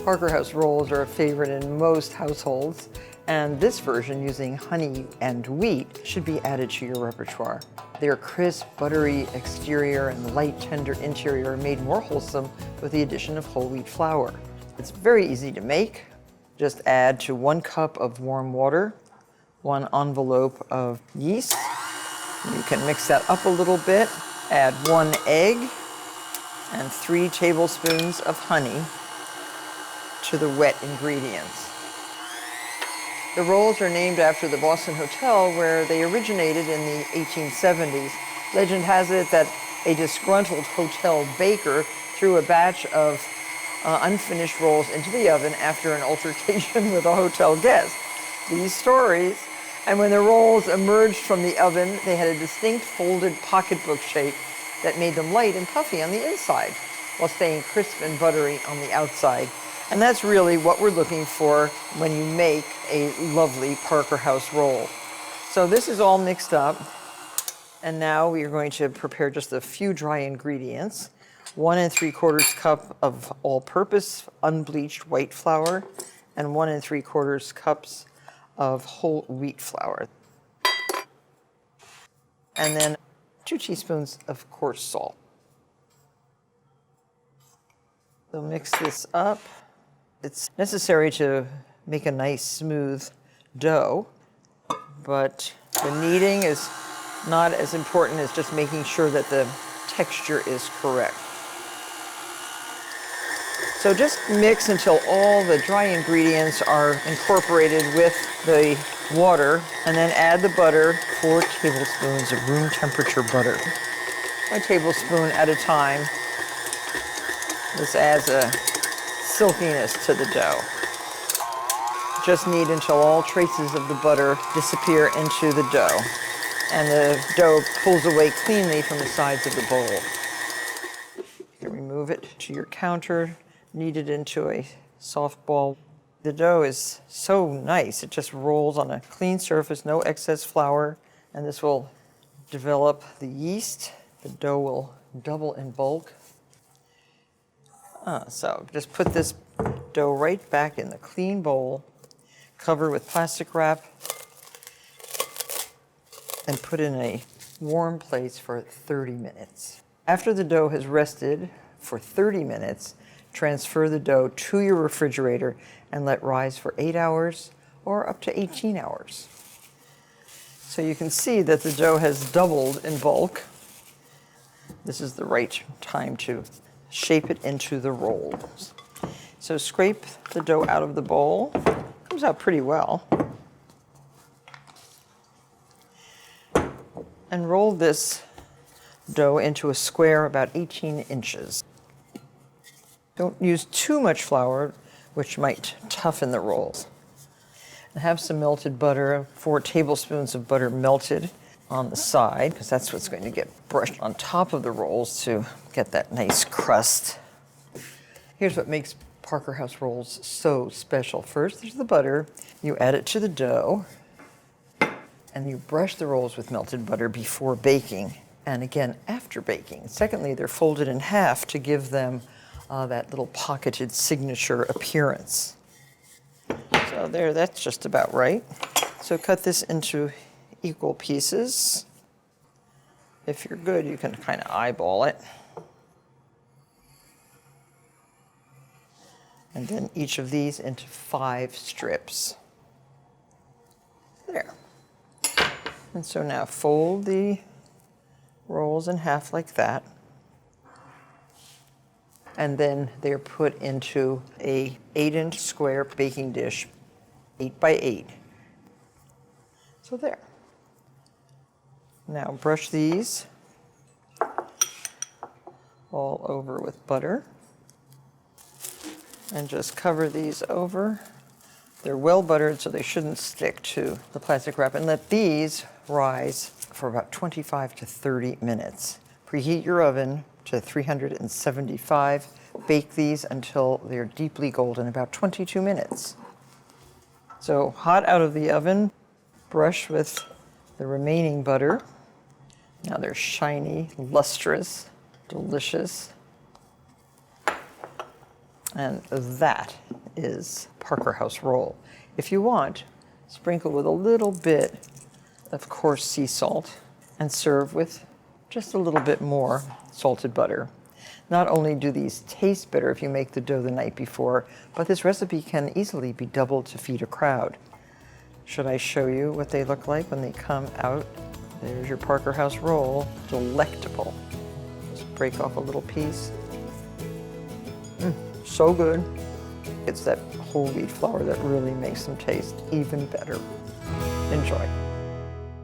Parker House rolls are a favorite in most households, and this version using honey and wheat should be added to your repertoire. Their crisp, buttery exterior and light, tender interior are made more wholesome with the addition of whole wheat flour. It's very easy to make. Just add to 1 cup of warm water, 1 envelope of yeast. You can mix that up a little bit. Add 1 egg and 3 tablespoons of honey to the wet ingredients. The rolls are named after the Boston Hotel where they originated in the 1870s. Legend has it that a disgruntled hotel baker threw a batch of unfinished rolls into the oven after an altercation with a hotel guest. These stories, and when the rolls emerged from the oven, they had a distinct folded pocketbook shape that made them light and puffy on the inside, while staying crisp and buttery on the outside. And that's really what we're looking for when you make a lovely Parker House roll. So this is all mixed up, and now we are going to prepare just a few dry ingredients. 1 3/4 cup of all-purpose unbleached white flour, and 1 3/4 cups of whole wheat flour. And then 2 teaspoons of coarse salt. So mix this up. It's necessary to make a nice smooth dough, but the kneading is not as important as just making sure that the texture is correct. So just mix until all the dry ingredients are incorporated with the water, and then add the butter, 4 tablespoons of room temperature butter. 1 tablespoon at a time. This adds a silkiness to the dough. Just knead until all traces of the butter disappear into the dough, and the dough pulls away cleanly from the sides of the bowl. You can remove it to your counter, knead it into a soft ball. The dough is so nice. It just rolls on a clean surface, no excess flour, and this will develop the yeast. The dough will double in bulk. So just put this dough right back in the clean bowl, cover with plastic wrap, and put in a warm place for 30 minutes. After the dough has rested for 30 minutes, transfer the dough to your refrigerator and let rise for 8 hours or up to 18 hours. So you can see that the dough has doubled in bulk. This is the right time to shape it into the rolls. So scrape the dough out of the bowl. Comes out pretty well. And roll this dough into a square about 18 inches. Don't use too much flour, which might toughen the rolls. And have some melted butter, 4 tablespoons of butter melted on the side, because that's what's going to get brushed on top of the rolls to get that nice crust. Here's what makes Parker House rolls so special. First, there's the butter. You add it to the dough, and you brush the rolls with melted butter before baking, and again after baking. Secondly, they're folded in half to give them that little pocketed signature appearance. So there, that's just about right. So cut this into equal pieces. If you're good, you can kind of eyeball it. And then each of these into 5 strips. There. And so now fold the rolls in half like that. And then they're put into a 8-inch square baking dish, 8 by 8. So there. Now brush these all over with butter and just cover these over. They're well buttered, so they shouldn't stick to the plastic wrap, and let these rise for about 25 to 30 minutes. Preheat your oven to 375. Bake these until they're deeply golden, about 22 minutes. So hot out of the oven, brush with the remaining butter. Now they're shiny, lustrous, delicious. And that is Parker House roll. If you want, sprinkle with a little bit of coarse sea salt and serve with just a little bit more salted butter. Not only do these taste better if you make the dough the night before, but this recipe can easily be doubled to feed a crowd. Should I show you what they look like when they come out? There's your Parker House roll. Delectable. Just break off a little piece. So good. It's that whole wheat flour that really makes them taste even better. Enjoy.